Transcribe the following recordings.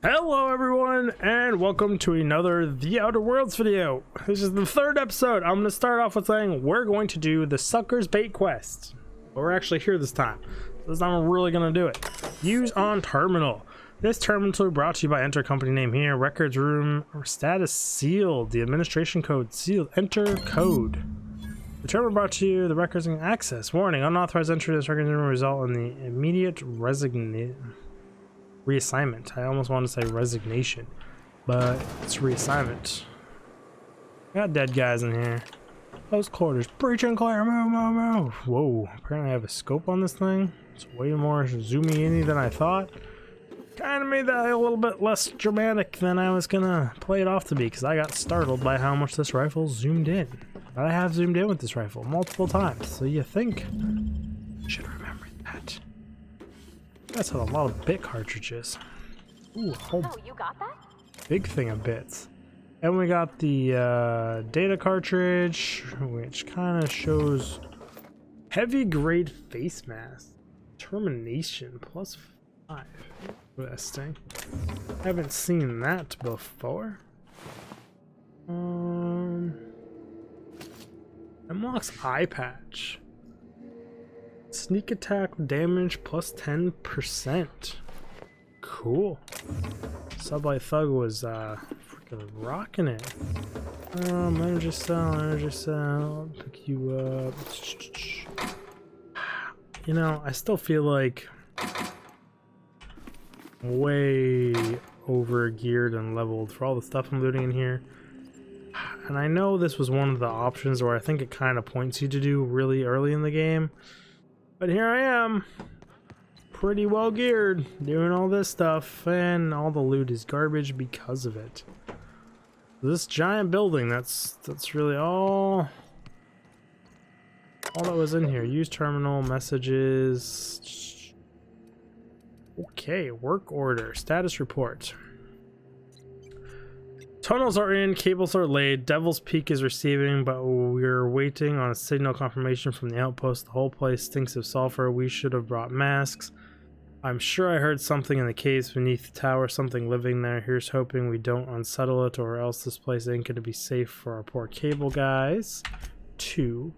Hello everyone, and welcome to another The Outer Worlds video. This is the third episode. I'm going to start off with saying we're going to do the Sucker's Bait quest. But we're actually here this time. This time we're really going to do it. Use on terminal. This terminal brought to you by enter company name here. Records room status sealed. The administration code sealed. Enter code. The terminal brought to you the records and access. Warning, unauthorized entry to this records room will result in the immediate reassignment. I almost want to say resignation, but it's reassignment. Got dead guys in here. Close quarters. Breach and clear. Move. Whoa. Apparently I have a scope on this thing. It's way more zoomy in than I thought. Kind of made that a little bit less dramatic than I was gonna play it off to be, because I got startled by how much this rifle zoomed in. But I have zoomed in with this rifle multiple times, so you think I should remember that. That's a lot of bit cartridges. Ooh, a whole you got that? big thing of bits. And we got the data cartridge, which kind of shows heavy grade face mask. Termination +5. Interesting. Haven't seen that before. Unlocks eye patch. Sneak attack damage +10%. Cool. Sublight Thug was freaking rocking it. Energy cell, pick you up. You know, I still feel like way over geared and leveled for all the stuff I'm looting in here. And I know this was one of the options where I think it kind of points you to do really early in the game. But here I am, pretty well geared, doing all this stuff, and all the loot is garbage because of it. This giant building, that's really all that was in here. Use terminal, messages. Okay, work order, status report. Tunnels are in, cables are laid, Devil's Peak is receiving, but we're waiting on a signal confirmation from the outpost. The whole place stinks of sulfur. We should have brought masks. I'm sure I heard something in the caves beneath the tower, something living there. Here's hoping we don't unsettle it, or else this place ain't going to be safe for our poor cable guys. 2.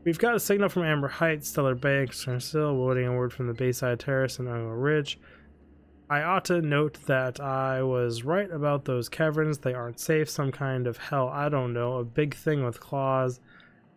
We've got a signal from Amber Heights, Stellar Banks, and still waiting a word from the Bayside Terrace and Angle Ridge. I ought to note that I was right about those caverns. They aren't safe. Some kind of hell, I don't know. A big thing with claws.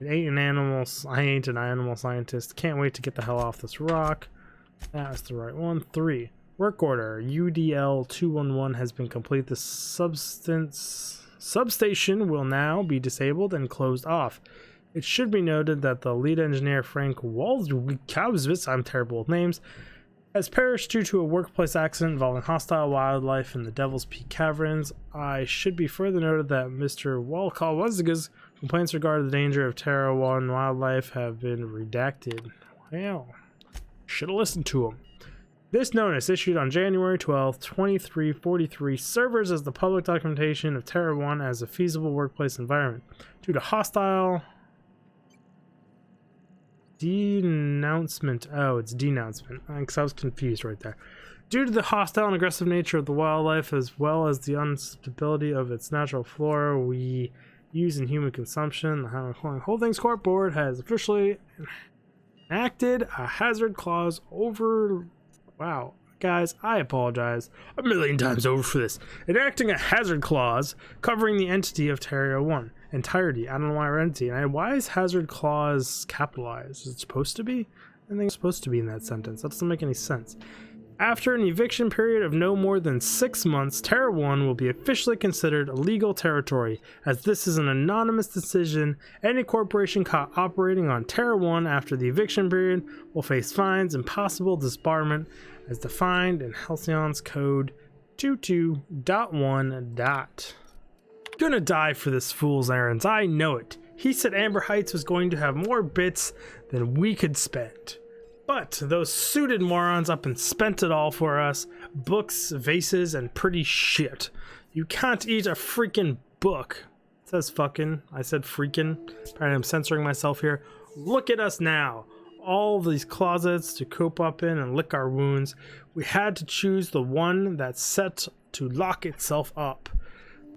It ain't an animal. I ain't an animal scientist. Can't wait to get the hell off this rock. That's the right one. 3. Work order. UDL 211 has been complete. The substation will now be disabled and closed off. It should be noted that the lead engineer, Frank Waldkowitz, I'm terrible with names, has perished due to a workplace accident involving hostile wildlife in the Devil's Peak Caverns. I should be further noted that Mr. Waldkowitz complaints regarding the danger of Terra 1 wildlife have been redacted. Well, should have listened to him. This notice, issued on January 12, 2343, serves as the public documentation of Terra 1 as a feasible workplace environment. Due to hostile denouncement. Oh, it's denouncement. Because I was confused right there. Due to the hostile and aggressive nature of the wildlife, as well as the instability of its natural flora we use in human consumption, the Holdings Corp board has officially enacted a hazard clause over. Wow, guys, I apologize a million times over for this. Enacting a hazard clause covering the entity of Terra 1. Entirety. I don't know why we're entity. And why is hazard clause capitalized? Is it supposed to be? I think it's supposed to be in that sentence. That doesn't make any sense. After an eviction period of no more than 6 months, Terra 1 will be officially considered legal territory. As this is an anonymous decision, any corporation caught operating on Terra 1 after the eviction period will face fines and possible disbarment as defined in Halcyon's code 22.1. Gonna die for this fool's errands, I know it. He said Amber Heights was going to have more bits than we could spend. But those suited morons up and spent it all for us. Books, vases, and pretty shit. You can't eat a freaking book. It says fucking. I said freaking. Apparently I'm censoring myself here. Look at us now. all these closets to cope up in and lick our wounds. We had to choose the one that set to lock itself up.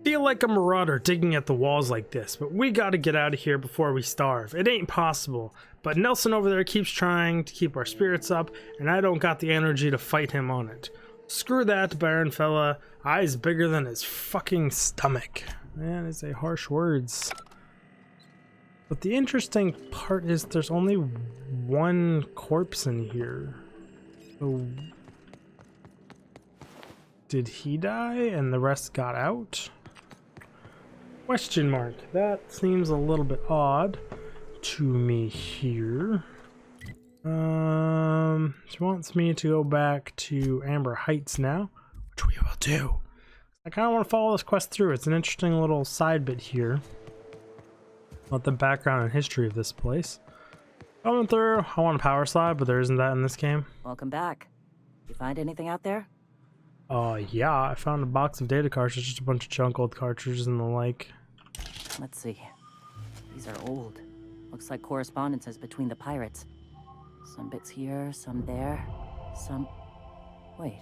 Feel like a marauder digging at the walls like this, but we gotta get out of here before we starve. It ain't possible, but Nelson over there keeps trying to keep our spirits up, and I don't got the energy to fight him on it. Screw that, Baron fella. Eyes bigger than his fucking stomach. Man, it's a harsh words. But the interesting part is there's only one corpse in here. So did he die and the rest got out? Question mark. That seems a little bit odd to me here. She wants me to go back to Amber Heights now, which we will do. I kind of want to follow this quest through. It's an interesting little side bit here about the background and history of this place. Coming through. I want a power slide, but there isn't that in this game. Welcome back. You find anything out there? Yeah, I found a box of data cartridges, just a bunch of junk old cartridges and the like. Let's see. These are old. Looks like correspondences between the pirates. Some bits here, some there, some... Wait.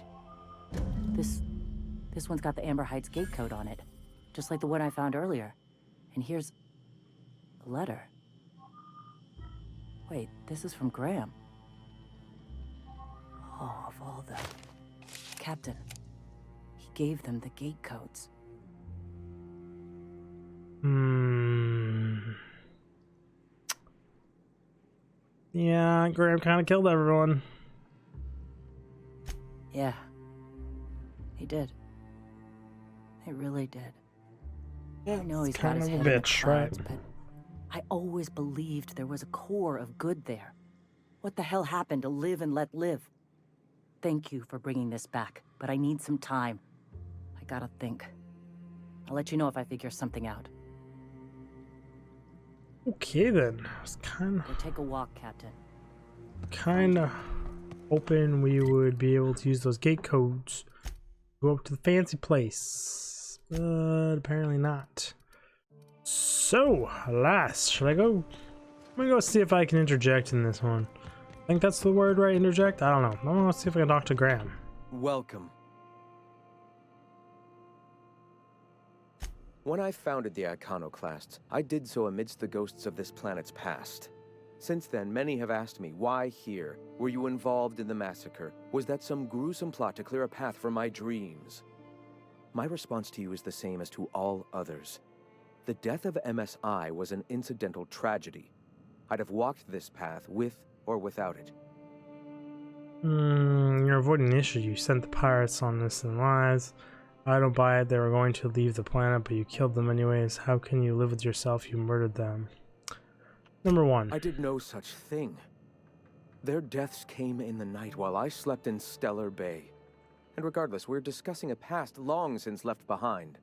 This one's got the Amber Heights gate code on it. Just like the one I found earlier. And here's... a letter. Wait, this is from Graham. Oh, of all the... Captain. He gave them the gate codes. Yeah, Graham kind of killed everyone. Yeah. He did. He really did. Yeah, I know he's got kind his of a head in the bitch, clouds, right? but I always believed there was a core of good there. What the hell happened to live and let live? Thank you for bringing this back, but I need some time. I gotta think. I'll let you know if I figure something out. Okay then. I was Go take a walk, Captain. kind of hoping we would be able to use those gate codes. Go up to the fancy place, but apparently not. So, alas, should I go? I'm gonna go see if I can interject in this one. I think that's the word, right? Interject? I don't know. I'm gonna see if I can talk to Graham. Welcome. When I founded the Iconoclasts, I did so amidst the ghosts of this planet's past. Since then, many have asked me, why here? Were you involved in the massacre? Was that some gruesome plot to clear a path for my dreams? My response to you is the same as to all others. The death of MSI was an incidental tragedy. I'd have walked this path with or without it. You're avoiding the issue. You sent the pirates on this in lies. I don't buy it. They were going to leave the planet, but you killed them anyways. How can you live with yourself? You murdered them. Number one. I did no such thing. Their deaths came in the night while I slept in Stellar Bay. And regardless, we're discussing a past long since left behind.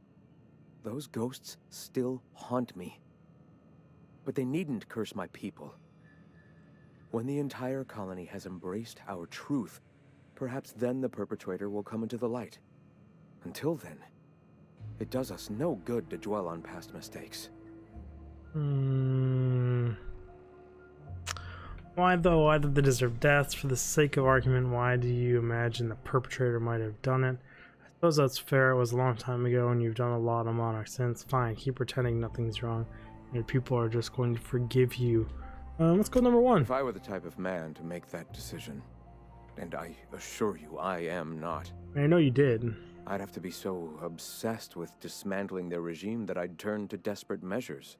Those ghosts still haunt me. But they needn't curse my people. When the entire colony has embraced our truth, perhaps then the perpetrator will come into the light. Until then, it does us no good to dwell on past mistakes. Why though? Why did they deserve deaths? For the sake of argument, why do you imagine the perpetrator might have done it? I suppose that's fair. It was a long time ago and you've done a lot of Monarch since. Fine, keep pretending nothing's wrong. And people are just going to forgive you. Let's go number one. If I were the type of man to make that decision, and I assure you I am not. I know you did. I'd have to be so obsessed with dismantling their regime that I'd turn to desperate measures.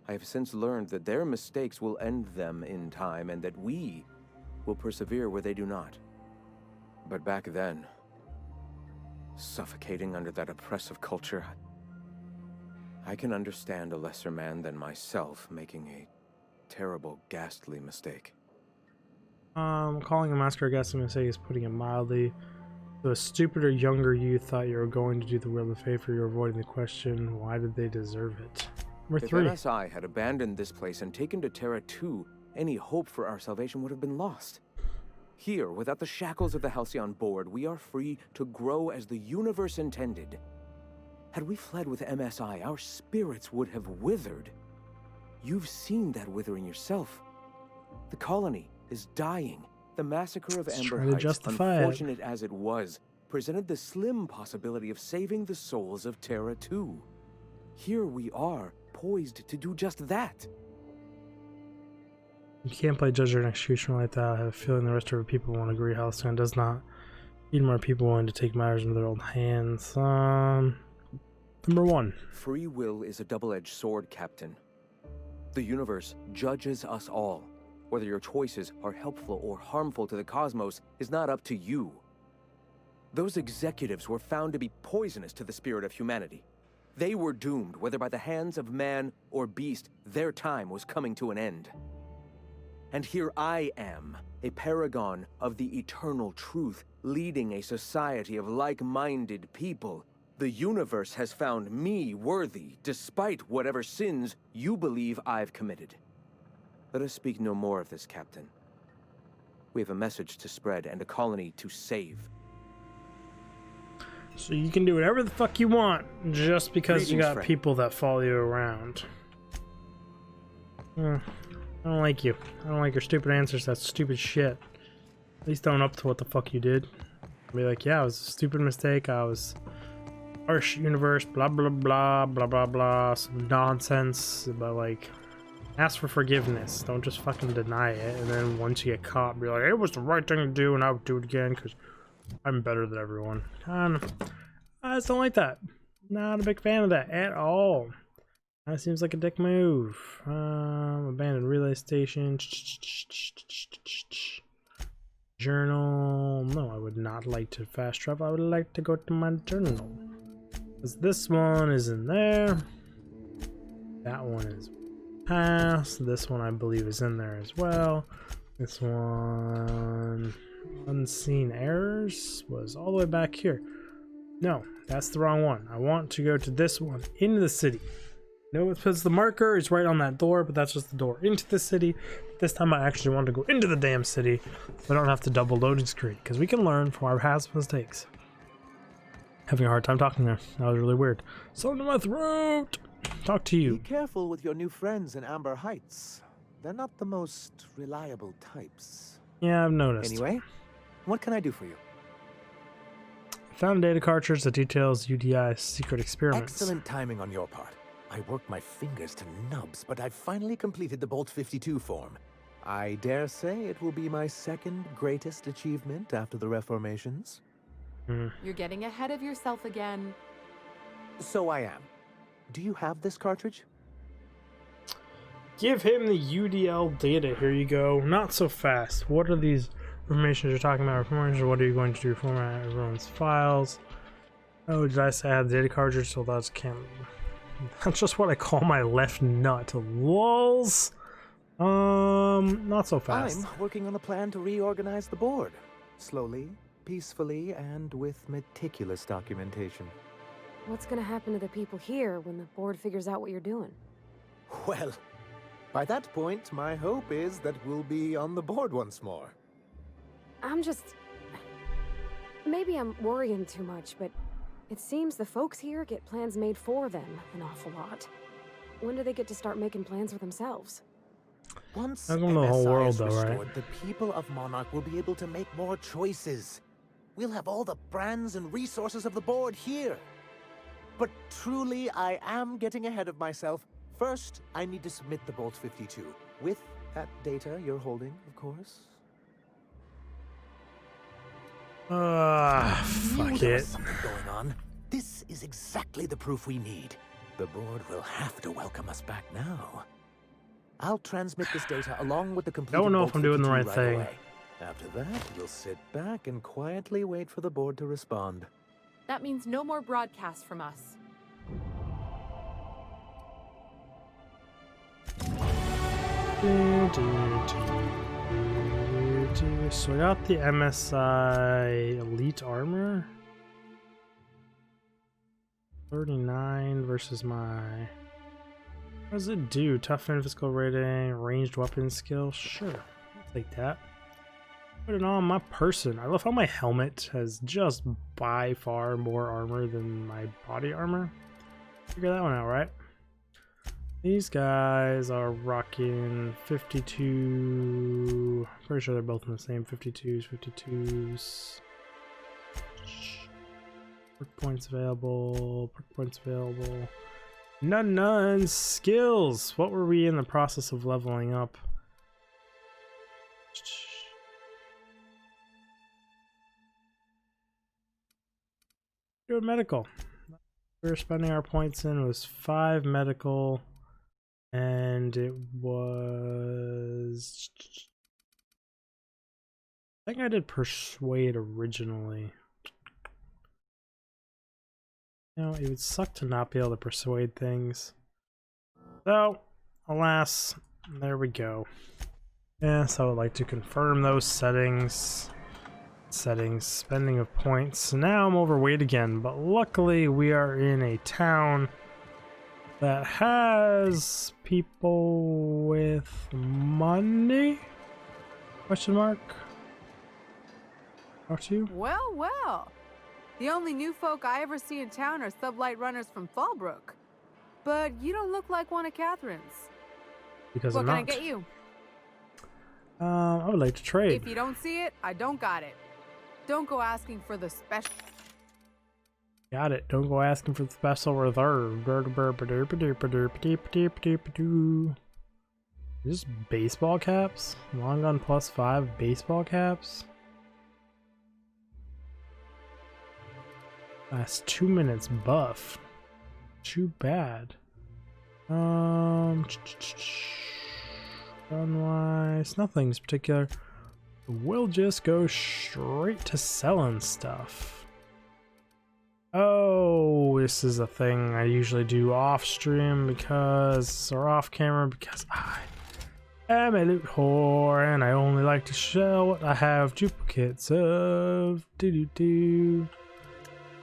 I have since learned that their mistakes will end them in time and that we will persevere where they do not. But back then, suffocating under that oppressive culture, I can understand a lesser man than myself making a terrible, ghastly mistake. Calling a massacre a ghastly mistake is putting it mildly. So a stupider, younger you thought you were going to do the will of fate, for you're avoiding the question, why did they deserve it? Number If three. MSI had abandoned this place and taken to Terra 2, any hope for our salvation would have been lost. Here, without the shackles of the Halcyon board, we are free to grow as the universe intended. Had we fled with MSI, our spirits would have withered. You've seen that withering yourself. The colony is dying. The massacre of Amber trying to Heights, justify it. unfortunate as it was, presented the slim possibility of saving the souls of Terra 2. Here we are, poised to do just that. You can't play judge or an executioner like that. I have a feeling the rest of the people won't agree. Halcyon does not need more people willing to take matters into their own hands. Number 1. Free will is a double-edged sword, Captain. The universe judges us all. Whether your choices are helpful or harmful to the cosmos is not up to you. Those executives were found to be poisonous to the spirit of humanity. They were doomed, whether by the hands of man or beast. Their time was coming to an end. And here I am, a paragon of the eternal truth, leading a society of like-minded people. The universe has found me worthy, despite whatever sins you believe I've committed. Let us speak no more of this, Captain. We have a message to spread and a colony to save. So you can do whatever the fuck you want, just because you Greetings, got friend. people that follow you around. I don't like you. I don't like your stupid answers. That's stupid shit. At least own up to what the fuck you did. Be like, yeah, it was a stupid mistake. I was harsh universe, blah blah blah blah blah blah, some nonsense. But like, ask for forgiveness. Don't just fucking deny it. And then once you get caught, be like, it was the right thing to do, and I would do it again because I'm better than everyone. I just don't like that. Not a big fan of that at all. That seems like a dick move. Abandoned relay station. Journal. No, I would not like to fast travel. I would like to go to my journal. Because this one is in there. That one is past. This one I believe is in there as well. This one, unseen errors, was all the way back here. No, that's the wrong one. I want to go to this one, into the city. No, because the marker is right on that door, but that's just the door into the city. This time I actually want to go into the damn city, so I don't have to double loading screen, because we can learn from our past mistakes. Having a hard time talking there. That was really weird. Something in my throat! Talk to you. Be careful with your new friends in Amber Heights. They're not the most reliable types. Yeah, I've noticed. Anyway, what can I do for you? Found a data cartridge that details UDI's secret experiments. Excellent timing on your part. I worked my fingers to nubs, but I've finally completed the Bolt 52 form. I dare say it will be my second greatest achievement after the Reformations. You're getting ahead of yourself again. So I am. Do you have this cartridge? Give him the UDL data. Here you go. Not so fast. What are these information you're talking about? Reformations, or what are you going to do? Format everyone's files. Oh, did I say I had the data cartridge? So that's that's just what I call my left nut. Lols. Not so fast. I'm working on a plan to reorganize the board. Slowly, peacefully, and with meticulous documentation. What's gonna happen to the people here when the board figures out what you're doing? Well, by that point, my hope is that we'll be on the board once more. Maybe I'm worrying too much, but it seems the folks here get plans made for them an awful lot. When do they get to start making plans for themselves? Once Not gonna the whole MSI world, is though, right? restored, the people of Monarch will be able to make more choices. We'll have all the brands and resources of the board here. But truly, I am getting ahead of myself. First, I need to submit the Bolt 52. With that data you're holding, of course. Fuck Knew there was it. something going on. This is exactly the proof we need. The board will have to welcome us back now. I'll transmit this data along with the complete. Don't know if I'm doing the right thing. Away. After that, we'll sit back and quietly wait for the board to respond. That means no more broadcasts from us. So I got the MSI Elite Armor. 39 versus my... What does it do? Tough and physical rating, ranged weapon skill. Sure, I'll take that. Put it on my person. I love how my helmet has just by far more armor than my body armor. Figure that one out, right? These guys are rocking 52. Pretty sure they're both in the same 52s. Perk points available. Perk points available. None. Skills. What were we in the process of leveling up? Do a medical. We were spending our points in was 5 medical, and it was. I think I did persuade originally. You know, it would suck to not be able to persuade things. So, alas, there we go. Yes, I would like to confirm those settings. Spending of points. So now I'm overweight again, but luckily we are in a town that has people with money? Question mark? Talk to you? Well, well. The only new folk I ever see in town are sublight runners from Fallbrook. But you don't look like one of Catherine's. Because what I'm can not. I get you? I would like to trade. If you don't see it, I don't got it. Don't go asking for the special. Got it. Don't go asking for the special reserve. Is this baseball caps? Long gun +5 baseball caps? Last 2 minutes buff. Too bad. Gun-wise, nothing's particular. We'll just go straight to selling stuff. Oh, this is a thing I usually do off stream because, or off camera because I am a loot whore and I only like to sell what I have duplicates of.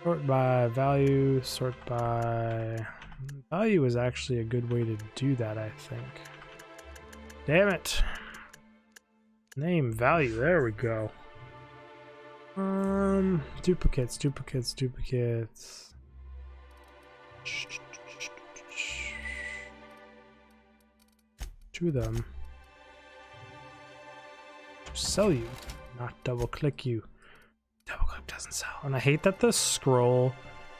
Sort by value, sort by value is actually a good way to do that, I think. Damn it. Name value, there we go. Duplicates. Two of them. Sell you, not double click you. Double click doesn't sell. And I hate that the scroll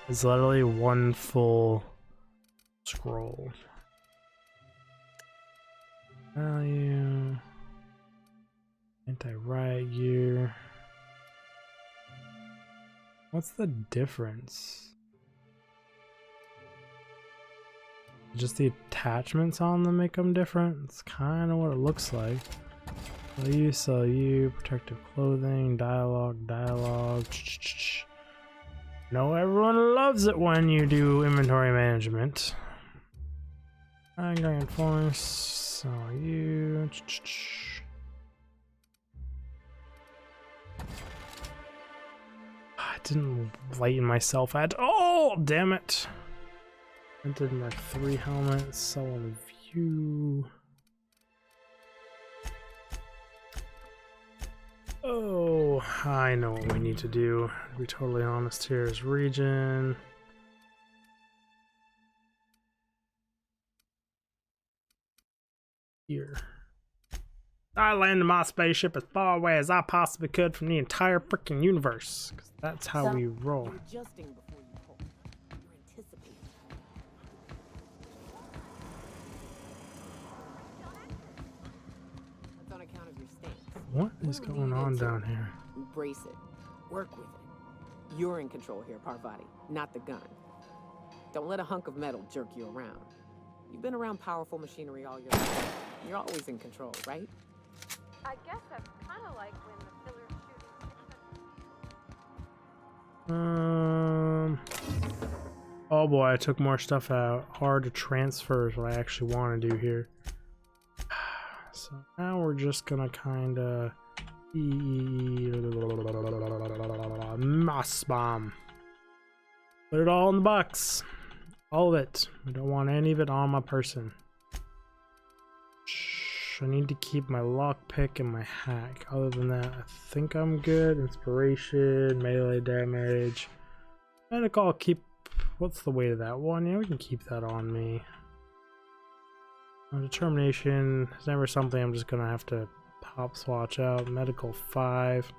is literally one full scroll. Value. Anti-riot gear. What's the difference? Just the attachments on them make them different? It's kind of what it looks like. Sell you, protective clothing, dialogue. No, everyone loves it when you do inventory management. Grand Force, sell you. I didn't lighten myself at all, damn it. Entered Mark 3 helmet, sell on view. Oh, I know what we need to do. To be totally honest, here is region. Here. I landed my spaceship as far away as I possibly could from the entire freaking universe. 'Cause that's how we roll. Adjusting before you pull. You're anticipating. That's on account of your stance. What is going on down here? Embrace it. Work with it. You're in control here, Parvati, not the gun. Don't let a hunk of metal jerk you around. You've been around powerful machinery all your life. You're always in control, right? I guess that's kind of like when the fillers shoot. Oh boy, I took more stuff out. Hard to transfer is what I actually want to do here. So now we're just gonna kind of mass bomb. Put it all in the box. All of it. I don't want any of it on my person. I need to keep my lockpick and my hack. Other than that, I think I'm good. Inspiration, melee damage. Medical, I'll keep. What's the weight of that one? Yeah, we can keep that on me. Determination is never something I'm just gonna have to pop swatch out. Medical 5.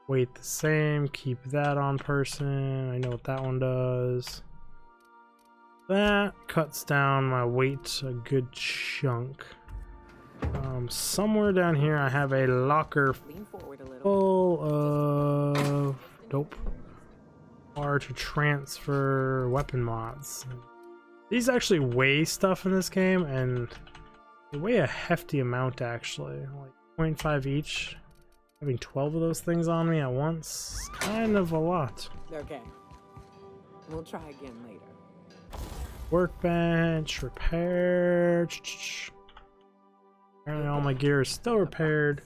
Weight the same, keep that on person. I know what that one does. That cuts down my weight a good chunk. Somewhere down here I have a locker Lean forward a little. full of dope. Or to transfer weapon mods. These actually weigh stuff in this game, and they weigh a hefty amount actually. Like 0.5 each. Having 12 of those things on me at once is kind of a lot. Okay. We'll try again later. Workbench repaired. Apparently all my gear is still repaired.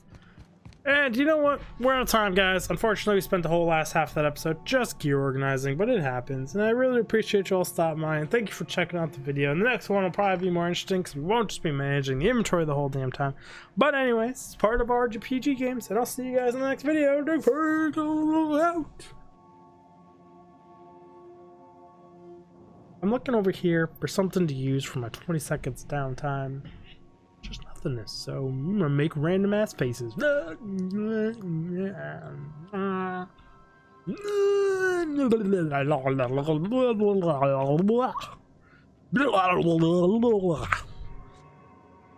And you know what? We're out of time, guys. Unfortunately, we spent the whole last half of that episode just gear organizing, but it happens. And I really appreciate you all stopping by, and thank you for checking out the video. And the next one will probably be more interesting because we won't just be managing the inventory the whole damn time. But anyways, it's part of our RPG games, and I'll see you guys in the next video. Out. I'm looking over here for something to use for my 20 seconds downtime. Just nothingness, so I'm gonna make random ass faces.